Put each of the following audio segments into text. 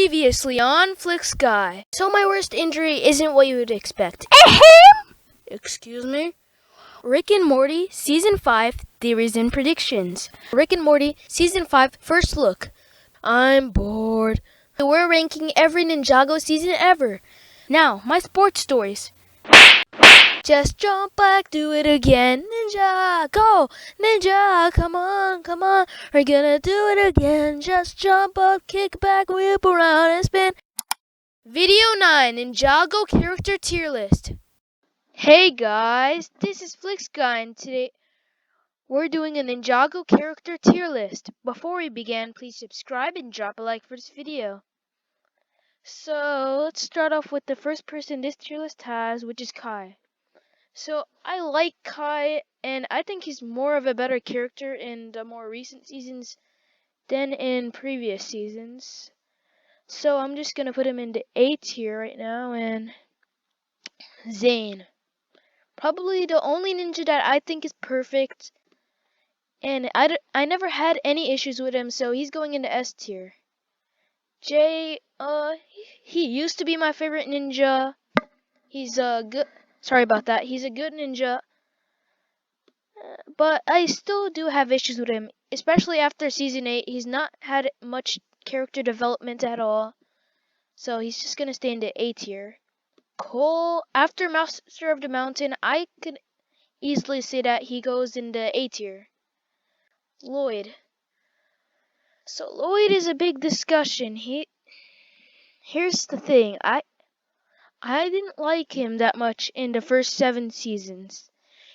Previously on Flick's Guy. So my worst injury isn't what you would expect. Excuse me? Rick and Morty, Season 5, Theories and Predictions. Rick and Morty, Season 5, First Look. I'm bored. We're ranking every Ninjago season ever. Now, my sports stories. Just jump back, do it again. Ninja, go! Ninja, come on, come on. We're gonna do it again. Just jump up, kick back, whip around and spin. Video 9, Ninjago character tier list. Hey guys, this is Flick's Guy, and today we're doing a Ninjago character tier list. Before we begin, please subscribe and drop a like for this video. So, let's start off with the first person this tier list has, which is Kai. So, I like Kai, and I think he's more of a better character in the more recent seasons than in previous seasons. So, I'm just gonna put him into A tier right now, and Zane. Probably the only ninja that I think is perfect, and I never had any issues with him, so he's going into S tier. Jay, he used to be my favorite ninja. He's a good, sorry about that, he's a good ninja. But I still do have issues with him, especially after Season 8. He's not had much character development at all, so he's just going to stay into A tier. Cole, after Master of the Mountain, I could easily say that he goes into A tier. Lloyd. So Lloyd is a big discussion. Here's the thing. I didn't like him that much in the first 7 seasons.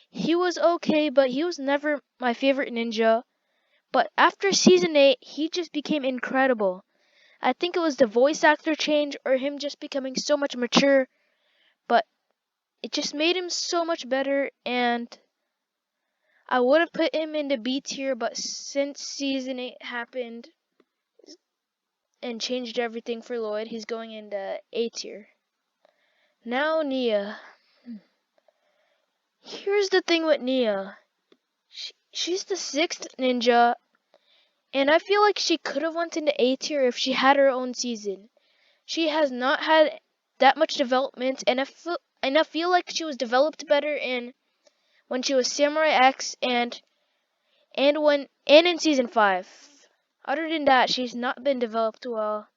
He was okay, but he was never my favorite ninja. But after Season 8, he just became incredible. I think it was the voice actor change or him just becoming so much mature, but it just made him so much better, and I would have put him into B tier, but since Season 8 happened and changed everything for Lloyd, he's going into A tier. Now Nia. Here's the thing with Nia. She's the 6th ninja, and I feel like she could have went into A tier if she had her own season. She has not had that much development, and I feel like she was developed better when she was Samurai X and in Season 5. Other than that, she's not been developed well.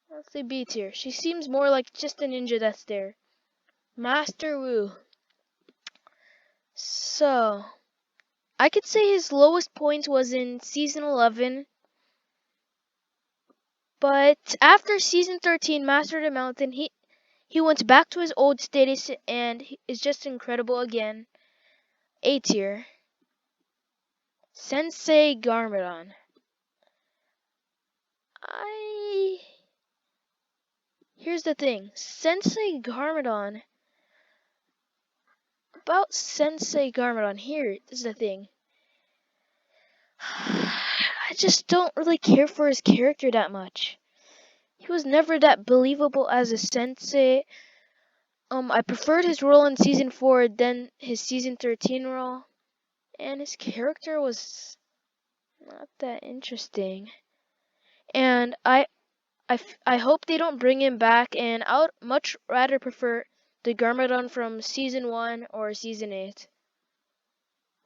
Let's say B tier. She seems more like just a ninja that's there. Master Wu. So, I could say his lowest point was in Season 11. But after Season 13, Master of the Mountain, he went back to his old status and is just incredible again. A tier. Sensei Garmadon. Here's the thing. Sensei Garmadon. About Sensei Garmadon, here is the thing. I just don't really care for his character that much. He was never that believable as a sensei. I preferred his role in Season 4 than his Season 13 role. And his character was not that interesting. And I hope they don't bring him back, and I would much rather prefer the Garmadon from Season 1 or Season 8.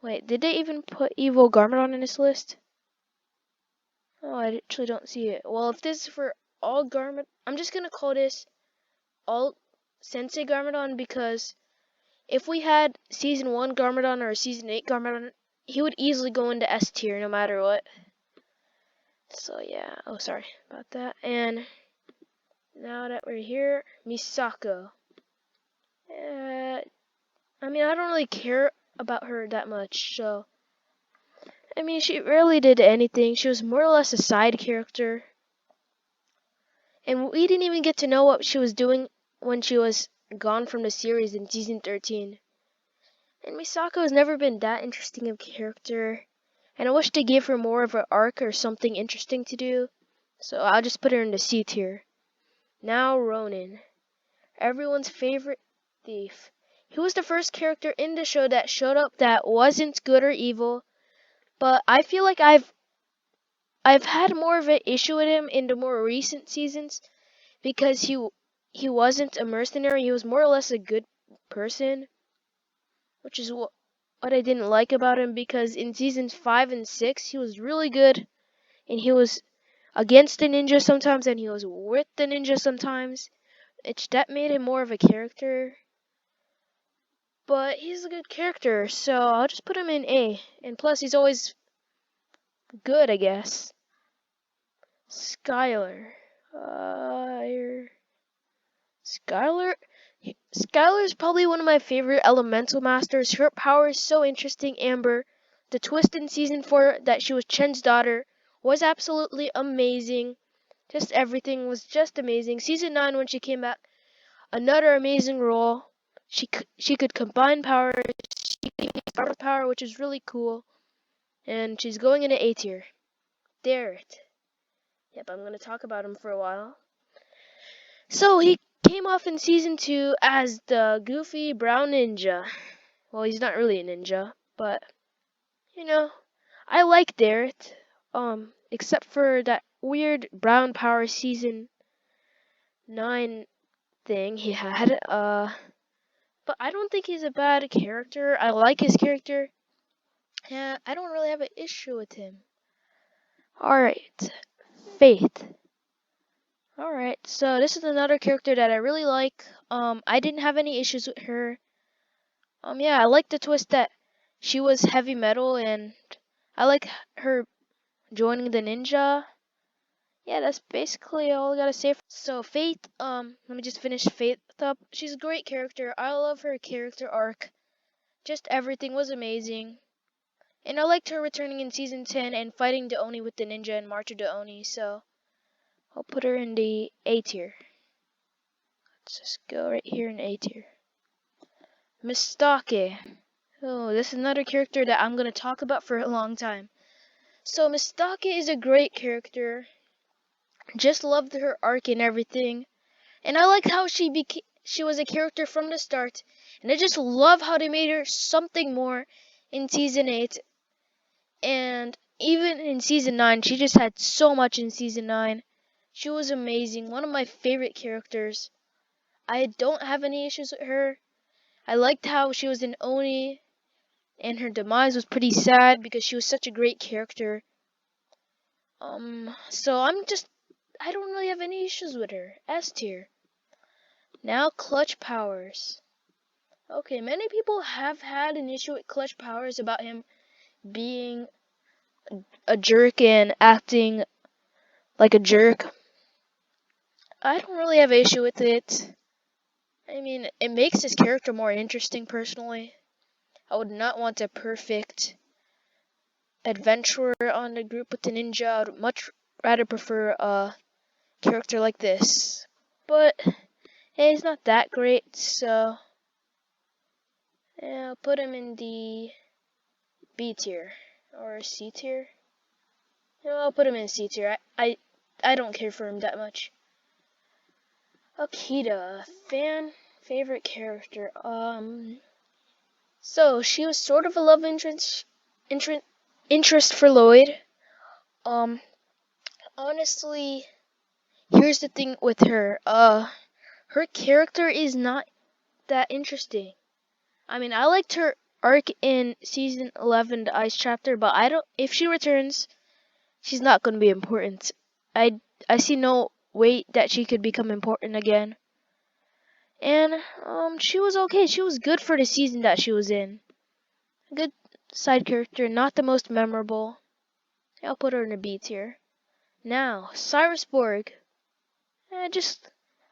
Wait, did they even put Evil Garmadon in this list? Oh, I actually don't see it. Well, if this is for all Garmadon, I'm just gonna call this all Sensei Garmadon, because if we had Season 1 Garmadon or Season 8 Garmadon, he would easily go into S tier no matter what. So yeah, oh sorry about that. And now that we're here, Misako. I mean, I don't really care about her that much, so I mean, she rarely did anything. She was more or less a side character. And we didn't even get to know what she was doing when she was gone from the series in Season 13. And Misako has never been that interesting of a character. And I wish they gave her more of an arc or something interesting to do. So I'll just put her in the C tier. Now Ronin. Everyone's favorite thief. He was the first character in the show that showed up that wasn't good or evil. But I feel like I've I've had more of an issue with him in the more recent seasons because he wasn't a mercenary. He was more or less a good person, which is what I didn't like about him, because in seasons 5 and 6 he was really good, and he was against the ninja sometimes and he was with the ninja sometimes. That made him more of a character. But he's a good character, so I'll just put him in A. And plus he's always good, I guess. Skylar. Skylar? Skylar's probably one of my favorite elemental masters. Her power is so interesting, Amber. The twist in season 4 that she was Chen's daughter was absolutely amazing. Just everything was just amazing. Season 9, when she came back, another amazing role. She could combine powers. She could use star power, which is really cool. And she's going into A tier. Darrett. Yep, I'm going to talk about him for a while. So he came off in season 2 as the goofy brown ninja. Well, he's not really a ninja, but you know, I like Darrett. Except for that weird brown power season 9 thing he had. But I don't think he's a bad character. I like his character. Yeah, I don't really have an issue with him. Alright, Faith. Alright, so this is another character that I really like. I didn't have any issues with her. Yeah, I like the twist that she was heavy metal, and I like her joining the ninja. Yeah, that's basically all I gotta say. So Faith, let me just finish Faith up. She's a great character. I love her character arc. Just everything was amazing. And I liked her returning in season 10 and fighting the Oni with the ninja and March of the Oni, so I'll put her in the A tier. Let's just go right here in A tier. Mistake. Oh, this is another character that I'm gonna talk about for a long time. So Mistake is a great character. Just loved her arc and everything. And I liked how she was a character from the start. And I just love how they made her something more in season 8. And even in season 9, she just had so much in season 9. She was amazing. One of my favorite characters. I don't have any issues with her. I liked how she was an Oni. And her demise was pretty sad because she was such a great character. So I don't really have any issues with her. S tier. Now Clutch Powers. Okay, many people have had an issue with Clutch Powers about him being a jerk and acting like a jerk. I don't really have an issue with it. I mean, it makes his character more interesting personally. I would not want a perfect adventurer on the group with the ninja. I would much rather prefer a character like this. But hey, he's not that great, so yeah, I'll put him in the B tier or C tier. No, I'll put him in C tier. I don't care for him that much. Akita, favorite character. So she was sort of a love interest for Lloyd. Honestly, here's the thing with her. Her character is not that interesting. I mean, I liked her arc in season 11, the Ice chapter, but if she returns, she's not going to be important. I see no way that she could become important again. And she was okay. She was good for the season that she was in. A good side character, not the most memorable. I'll put her in a B tier. Now, Cyrus Borg. I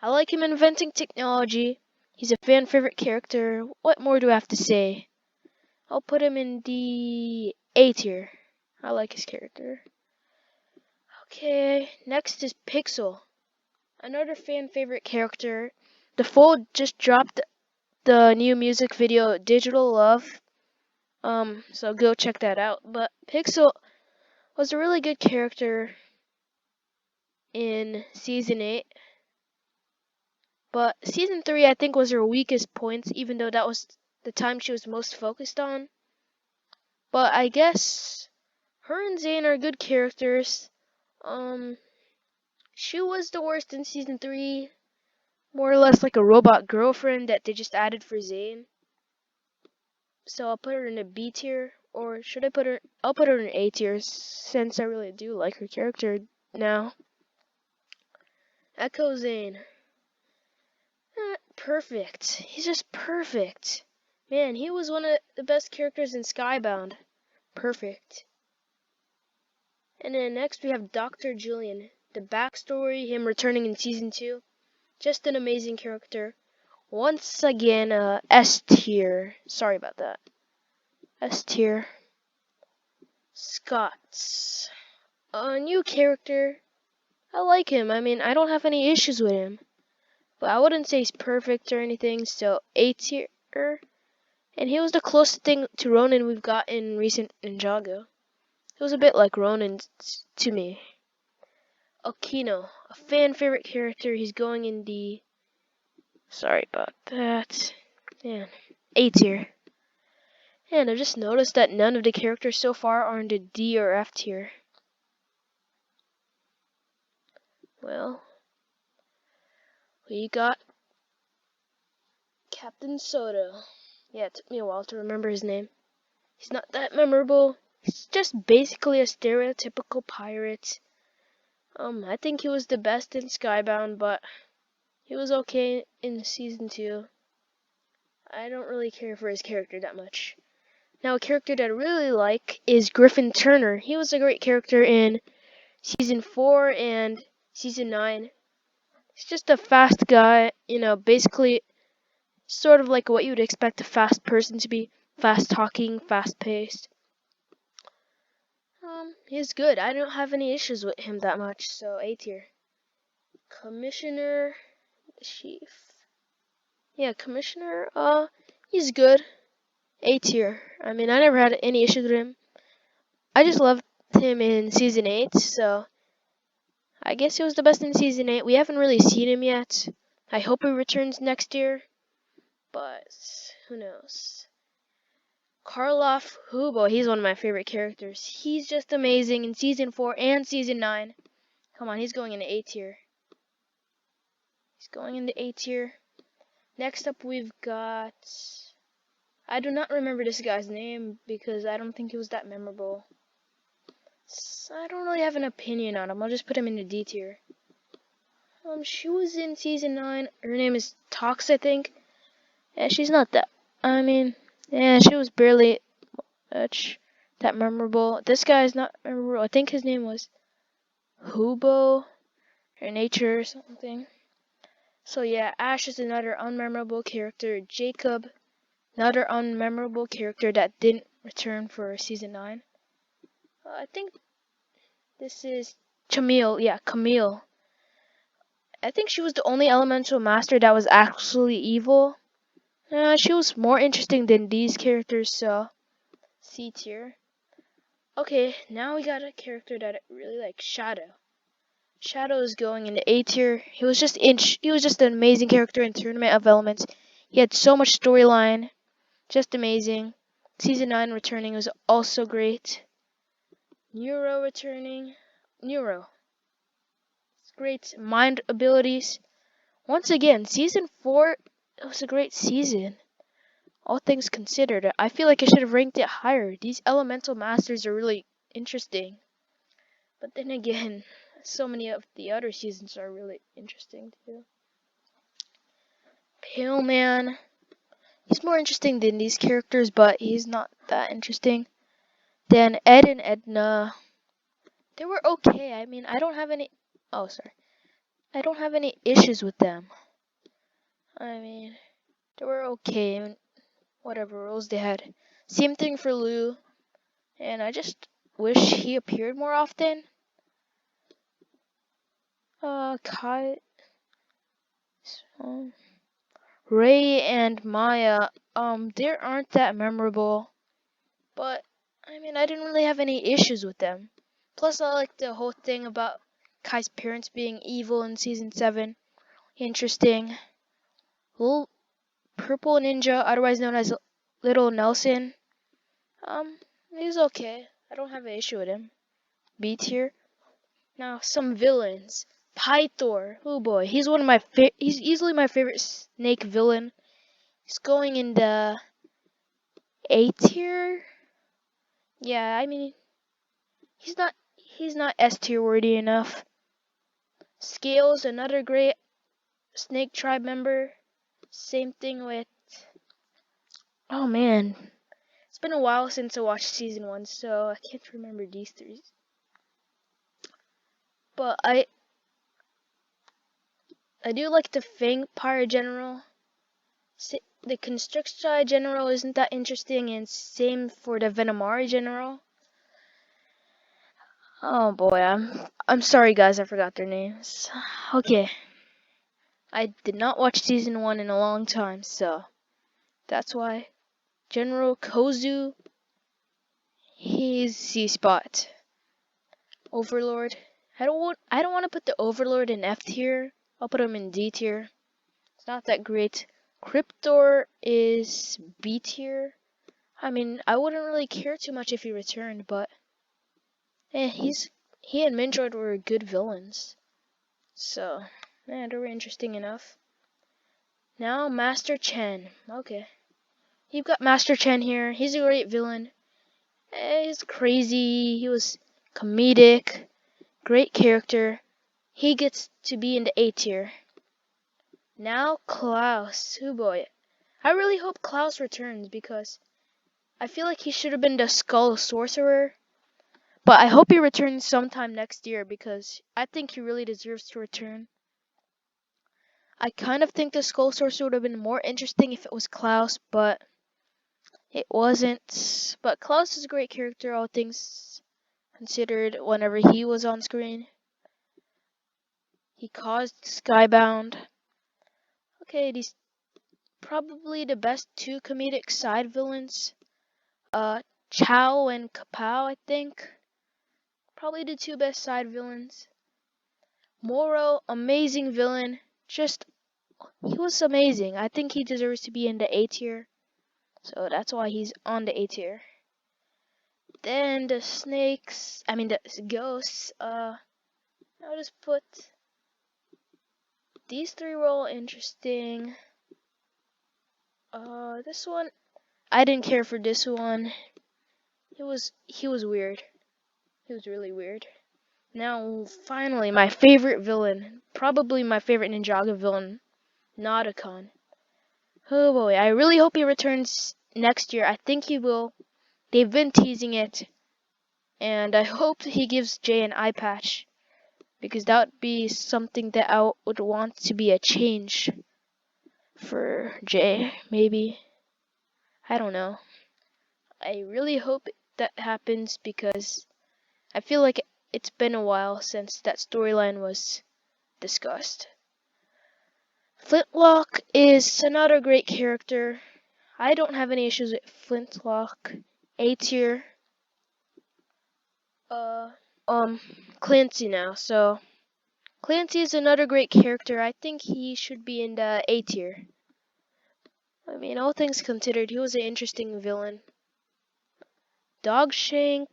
like him inventing technology. He's a fan favorite character. What more do I have to say? I'll put him in the A tier. I like his character. Okay, next is Pixel. Another fan favorite character. The Fold just dropped the new music video Digital Love. So go check that out. But Pixel was a really good character in season 8. But season 3 I think was her weakest points, even though that was the time she was most focused on. But I guess her and Zane are good characters. She was the worst in season 3. More or less like a robot girlfriend that they just added for Zayn. So I'll put her in a B tier, or should I put her? I'll put her in A tier since I really do like her character now. Echo Zayn. Perfect. He's just perfect. Man, he was one of the best characters in Skybound. Perfect. And then next we have Dr. Julian. The backstory, him returning in season 2. Just an amazing character. Once again, S tier. Sorry about that. S tier. Scott. A new character. I like him. I mean, I don't have any issues with him. But I wouldn't say he's perfect or anything, so A tier. And he was the closest thing to Ronin we've got in recent Ninjago. It was a bit like Ronin to me. Okino, a fan favorite character. He's going in the... Sorry about that. Man, A tier. And I've just noticed that none of the characters so far are in the D or F tier. Well, we got Captain Soda. Yeah, it took me a while to remember his name. He's not that memorable. He's just basically a stereotypical pirate. I think he was the best in Skybound, but he was okay in season 2. I don't really care for his character that much. Now, a character that I really like is Griffin Turner. He was a great character in season 4 and season 9. He's just a fast guy, basically sort of like what you would expect a fast person to be. Fast talking, fast paced. He's good. I don't have any issues with him that much, so A tier. Commissioner Chief. Yeah, Commissioner, he's good. A tier. I mean, I never had any issues with him. I just loved him in season 8, so I guess he was the best in season 8. We haven't really seen him yet. I hope he returns next year, but who knows. Karloff Hubo, he's one of my favorite characters. He's just amazing in season 4 and season 9. Come on, he's going into A tier. He's going into A tier. Next up, we've got... I do not remember this guy's name because I don't think he was that memorable. I don't really have an opinion on him. I'll just put him in the D tier. She was in season 9. Her name is Tox, I think. Yeah, she's not that... I mean... Yeah, she was barely much that memorable. This guy is not memorable. I think his name was Hubo or Nature or something. So yeah, Ash is another unmemorable character. Jacob, another unmemorable character that didn't return for season 9. I think this is Camille. Yeah, Camille. I think she was the only elemental master that was actually evil. She was more interesting than these characters, so C tier. Okay, now we got a character that I really like, Shadow. Shadow is going into A tier. He was just an amazing character in Tournament of Elements. He had so much storyline, just amazing. Season 9 returning was also great. Neuro returning. Neuro. It's great mind abilities. Once again, season 4 was a great season. All things considered, I feel like I should have ranked it higher. These elemental masters are really interesting. But then again, so many of the other seasons are really interesting too. Pale Man. He's more interesting than these characters, but he's not that interesting. Then Ed and Edna. They were okay. I mean, I don't have any... Oh, sorry. I don't have any issues with them. I mean, they were okay. Whatever roles they had. Same thing for Lou. And I just wish he appeared more often. Kai... Ray and Maya, they aren't that memorable. But, I mean, I didn't really have any issues with them. Plus, I like the whole thing about Kai's parents being evil in season 7. Interesting. Little Purple Ninja, otherwise known as Little Nelson. He's okay. I don't have an issue with him. B tier. Now, some villains. Pythor. Oh boy, he's he's easily my favorite snake villain. He's going in the A tier. Yeah, I mean, he's not S tier worthy enough. Scales, another great snake tribe member. Same thing with. Oh man, it's been a while since I watched season 1, so I can't remember these three. But I do like the Fang Pirate General. The Constricti General isn't that interesting, and same for the Venomari General. Oh boy, I'm sorry guys, I forgot their names. Okay. I did not watch season 1 in a long time, so that's why. General Kozu, he's C-Spot. Overlord. I don't want to put the Overlord in F tier. I'll put him in D tier. It's not that great. Cryptor is B tier. I mean, I wouldn't really care too much if he returned, but he and Mindroid were good villains. So, man, they were interesting enough. Now, Master Chen. Okay. You've got Master Chen here. He's a great villain. He's crazy. He was comedic. Great character. He gets to be in the A tier. Now, Klaus. Oh boy. I really hope Klaus returns because I feel like he should have been the Skull Sorcerer. But I hope he returns sometime next year because I think he really deserves to return. I kind of think the Skull Sorcerer would have been more interesting if it was Klaus, but it wasn't. But Klaus is a great character, all things considered, whenever he was on screen. He caused Skybound. Okay, these probably the best two comedic side villains. Chow and Kapow, I think. Probably the two best side villains. Moro, amazing villain. He was amazing. I think he deserves to be in the A tier. So that's why he's on the A tier. Then the ghosts, I'll just put, these three were all interesting. This one, I didn't care for this one. He was weird. He was really weird. Now, finally, my favorite villain. Probably my favorite Ninjago villain. Nauticon. Oh boy, I really hope he returns next year. I think he will. They've been teasing it. And I hope he gives Jay an eye patch. Because that would be something that I would want to be a change for Jay, maybe. I don't know. I really hope that happens because I feel like it's been a while since that storyline was discussed. Flintlock is another great character. I don't have any issues with Flintlock. A tier. Clancy now. So, Clancy is another great character. I think he should be in the A tier. I mean, all things considered, he was an interesting villain. Dogshank,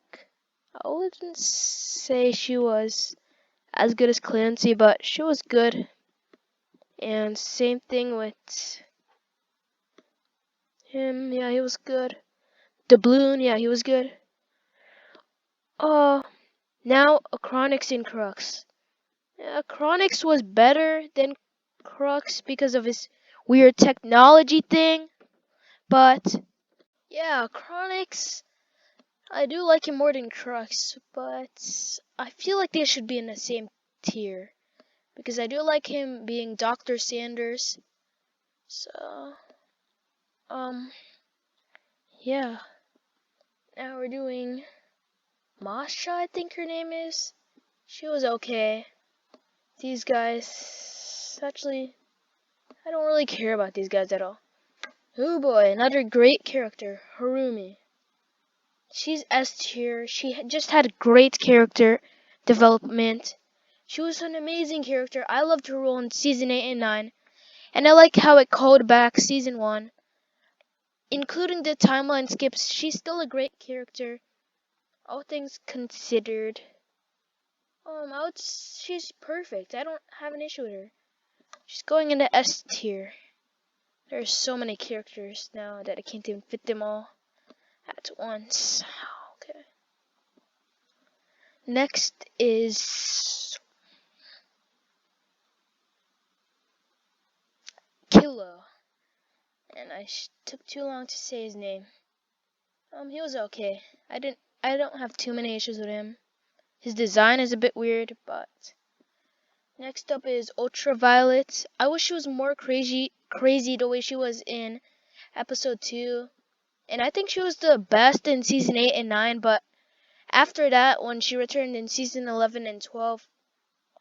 I wouldn't say she was as good as Clancy, but she was good. And same thing with him. Yeah, he was good. Doubloon, yeah, he was good. Now Chronix in Crux. Chronix was better than Crux because of his weird technology thing. But yeah, Chronix, I do like him more than Crux, but I feel like they should be in the same tier. Because I do like him being Dr. Sanders. So, yeah. Now we're doing Masha, I think her name is. She was okay. These guys, actually, I don't really care about these guys at all. Oh boy, another great character, Harumi. She's S tier. She just had great character development. She was an amazing character. I loved her role in season 8 and 9. And I like how it called back season 1. Including the timeline skips, she's still a great character. All things considered. she's perfect. I don't have an issue with her. She's going into S tier. There's so many characters now that I can't even fit them all at once. Okay. Next is Kilo. And I took too long to say his name. He was okay. I don't have too many issues with him. His design is a bit weird, but next up is Ultraviolet. I wish she was more crazy the way she was in episode 2. And I think she was the best in season 8 and 9, but after that, when she returned in season 11 and 12,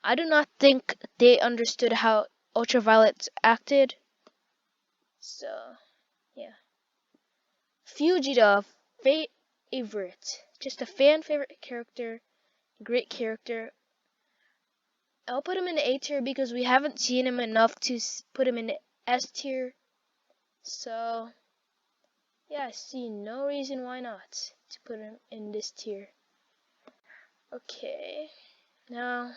I do not think they understood how Ultraviolet acted. So, yeah. Fujita, favorite. Just a fan favorite character. Great character. I'll put him in the A tier because we haven't seen him enough to put him in the S tier. So, yeah, I see no reason why not to put him in this tier. Okay, now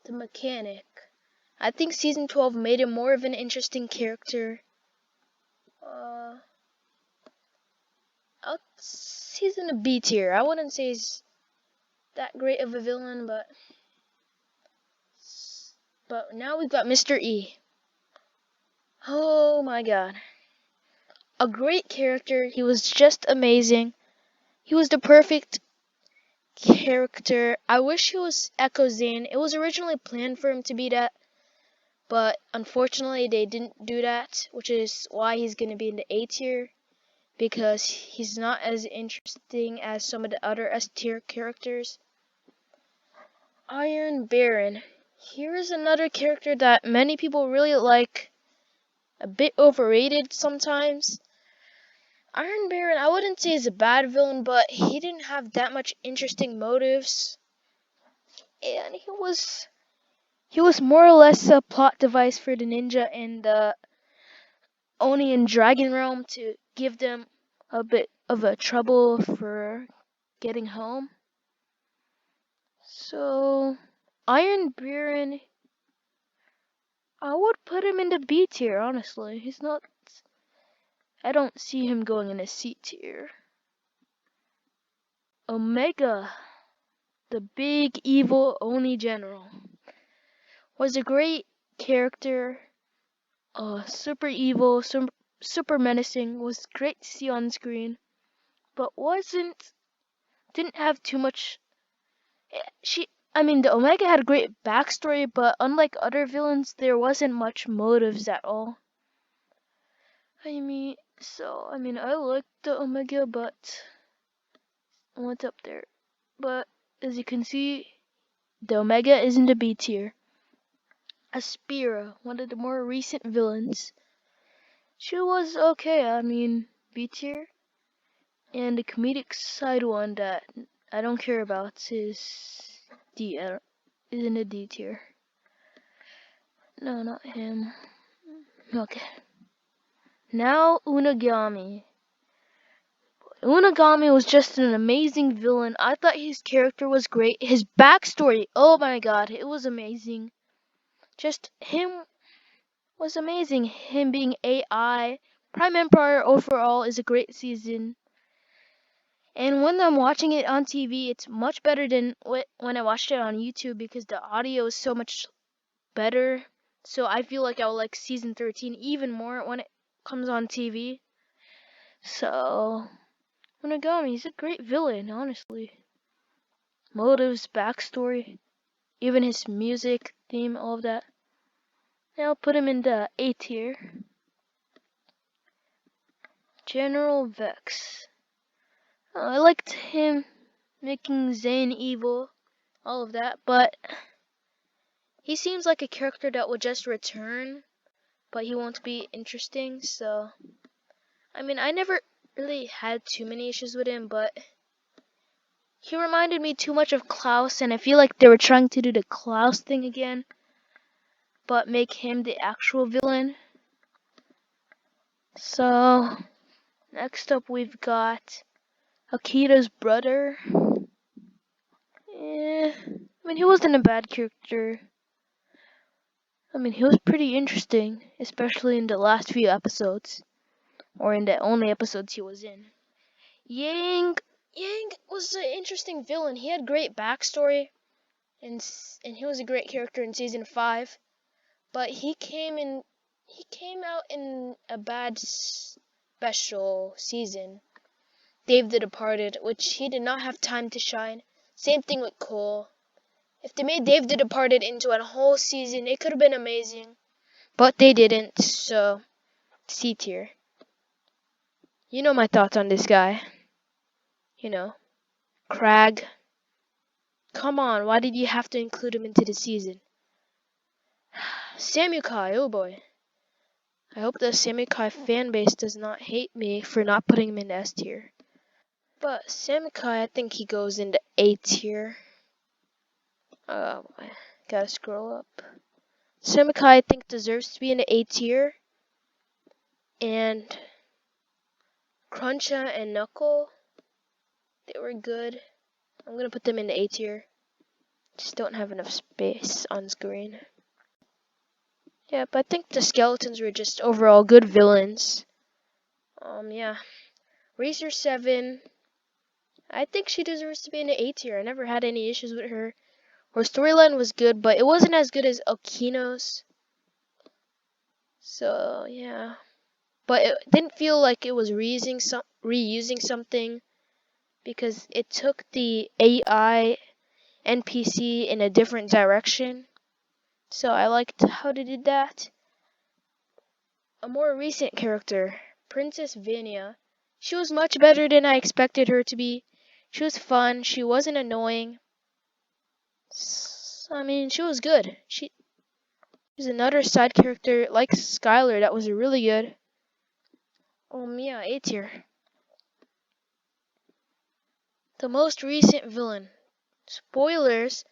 the mechanic. I think season 12 made him more of an interesting character. He's in a B tier. I wouldn't say he's that great of a villain, but now we've got Mr. E. Oh my god. A great character. He was just amazing. He was the perfect character. I wish he was Echo Zane. It was originally planned for him to be that, but unfortunately they didn't do that, which is why he's going to be in the A tier, because he's not as interesting as some of the other S tier characters. Iron Baron. Here is another character that many people really like. A bit overrated sometimes. Iron Baron, I wouldn't say is a bad villain, but he didn't have that much interesting motives. And he was more or less a plot device for the ninja and the Oni and Dragon Realm to give them a bit of a trouble for getting home. So, Iron Baron, I would put him in the B tier, honestly. I don't see him going in a C tier. Omega, the big evil Oni general, was a great character. Super evil, super menacing, was great to see on screen, but didn't have too much. The Omega had a great backstory, but unlike other villains, there wasn't much motives at all. I liked the Omega, but I went up there. But as you can see, the Omega is in the B tier. Aspira, one of the more recent villains. She was okay, B tier. And the comedic side one that I don't care about is in the D tier. No, not him. Okay. Now Unagami. Unagami was just an amazing villain. I thought his character was great. His backstory, oh my god, it was amazing. Just him was amazing. Him being AI. Prime Empire overall is a great season. And when I'm watching it on TV, it's much better than when I watched it on YouTube because the audio is so much better. So I feel like I'll like season 13 even more when it comes on TV. So, Unagami is a great villain, honestly. Motives, backstory, even his music, theme, all of that. And I'll put him in the A tier. General Vex. I liked him making Zane evil, all of that, but he seems like a character that will just return, but he won't be interesting, so I never really had too many issues with him, but he reminded me too much of Klaus, and I feel like they were trying to do the Klaus thing again, but make him the actual villain. So, next up we've got Akira's brother. mean, he wasn't a bad character. I mean, he was pretty interesting, especially in the last few episodes, or in the only episodes he was in. Yang was an interesting villain. He had great backstory, and he was a great character in season 5. But he came out in a bad special season, Dave the Departed, which he did not have time to shine. Same thing with Cole. If they made Dave the Departed into a whole season, it could have been amazing. But they didn't, so C tier. You know my thoughts on this guy. You know, Crag. Come on, why did you have to include him into the season? Samukai, oh boy. I hope the Samukai fan base does not hate me for not putting him in S tier. But Samukai, I think he goes into A tier. Oh boy, gotta scroll up. Samukai, I think, deserves to be in the A tier. And Cruncha and Knuckle, they were good. I'm gonna put them in the A tier. Just don't have enough space on screen. Yeah, but I think the skeletons were just overall good villains. Yeah. Razor 7, I think she deserves to be in the A tier. I never had any issues with her. Her storyline was good, but it wasn't as good as Okino's. So, yeah. But it didn't feel like it was reusing something, because it took the AI NPC in a different direction. So I liked how they did that. A more recent character, Princess Vinia. She was much better than I expected her to be. She was fun. She wasn't annoying. I mean, she was good. She's another side character like Skylar that was really good. Yeah, A tier. The most recent villain. Spoilers,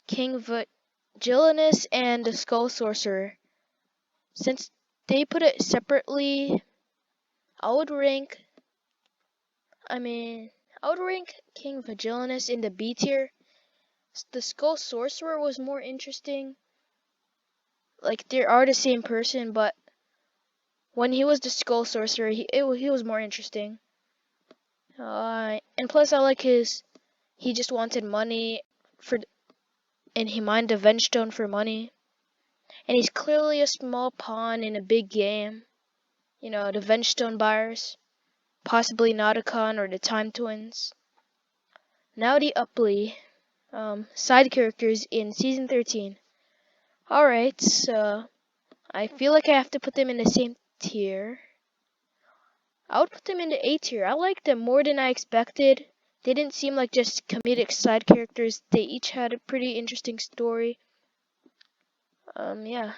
King Vigilanus and the Skull Sorcerer. Since they put it separately, I would rank King Vigilanus in the B tier. The Skull Sorcerer was more interesting. Like, they are the same person, but when he was the Skull Sorcerer, he was more interesting. And plus, I like he just wanted money and he mined the Venge Stone for money. And he's clearly a small pawn in a big game. You know, the Venge Stone buyers. Possibly Nauticon or the Time Twins. Now the Upley. Side characters in Season 13. Alright, so I feel like I have to put them in the same tier. I would put them in the A tier. I liked them more than I expected. They didn't seem like just comedic side characters. They each had a pretty interesting story. Yeah.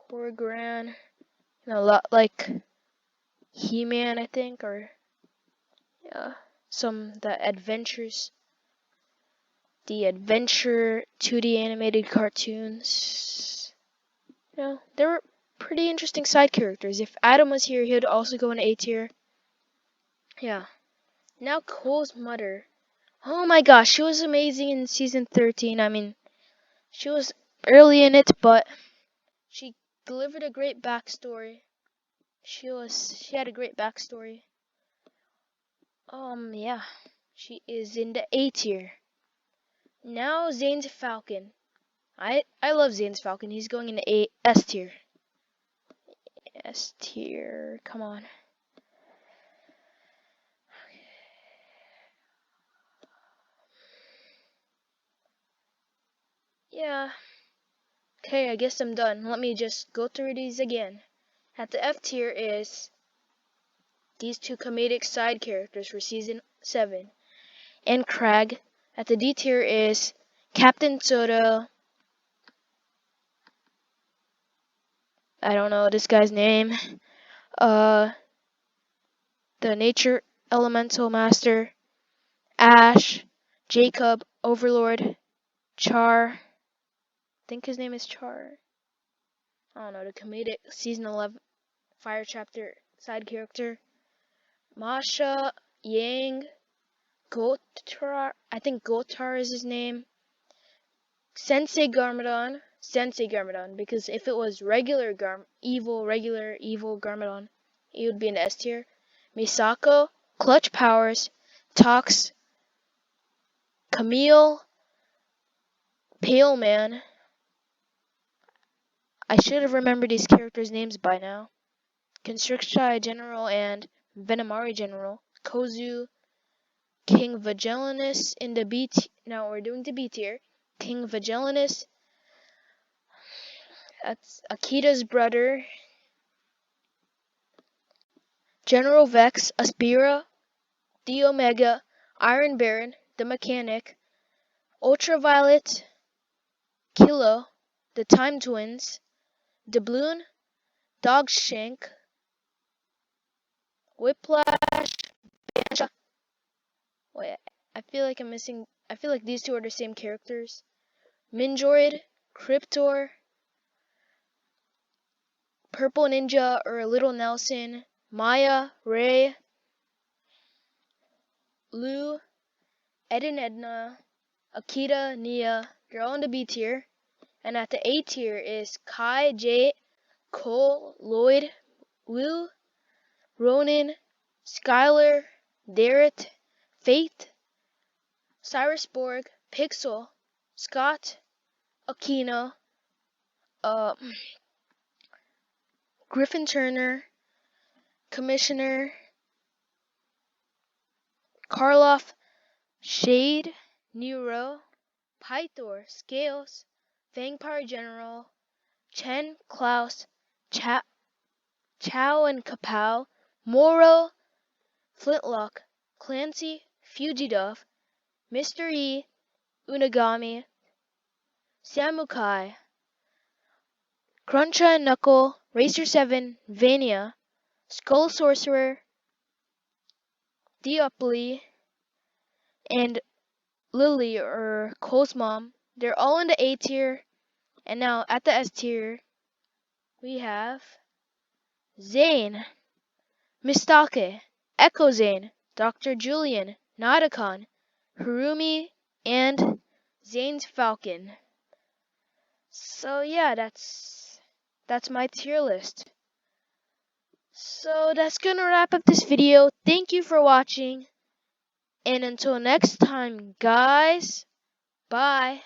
Corgran. A lot like He-Man, I think, or yeah, the adventure 2D animated cartoons. They were pretty interesting side characters. If Adam was here, he'd also go in A tier. Yeah. Now Cole's mother. Oh my gosh, she was amazing in season 13. I mean, she was early in it, but she delivered a great backstory. She had a great backstory. Yeah. She is in the A tier. Now Zane's Falcon. I love Zane's Falcon. He's going in the S tier. S tier. Come on. Yeah. Okay, I guess I'm done. Let me just go through these again. At the F tier is these two comedic side characters for season 7. And Crag. At the D tier is Captain Soda. I don't know this guy's name. The Nature Elemental Master. Ash. Jacob. Overlord. Char. I think his name is Char. I don't know, the comedic season 11 fire chapter side character. Masha, Yang, Gotar. I think Gotar is his name. Sensei Garmadon, because if it was regular evil Garmadon, it would be an S tier. Misako, Clutch Powers, Tox, Camille, Pale Man. I should have remembered these characters' names by now. Constricti General and Venomari General, Kozu, King Vigilanus in the B tier. Now we're doing the B tier. King Vigilanus, that's Akita's brother. General Vex, Aspira, the Omega, Iron Baron, the Mechanic, Ultraviolet, Kilo, the Time Twins, Doubloon, Dogshank, Whiplash, Banshee. Wait, I feel like I'm missing. I feel like these two are the same characters. Mindroid, Cryptor, Purple Ninja or Little Nelson, Maya, Ray, Lou, Ed and Edna, Akita, Nia. They're all in the B tier. And at the A tier is Kai, Jade, Cole, Lloyd, Wu, Ronan, Skylar, Darrett, Faith, Cyrus Borg, Pixel, Scott, Aquino, Griffin Turner, Commissioner, Karloff, Shade, Nero, Pythor, Scales, Vampire General, Chen, Klaus, Chow and Kapow, Moro, Flintlock, Clancy, Fugidove, Mr. E, Unagami, Samukai, Cruncha and Knuckle, Racer 7, Vania, Skull Sorcerer, Diopoli, and Lily or Cole's mom. They're all in the A tier. And now at the S tier, we have Zane, Mistake, Echo Zane, Dr. Julian, Nauticon, Harumi, and Zane's Falcon. So yeah, that's my tier list. So that's gonna wrap up this video. Thank you for watching. And until next time, guys, bye.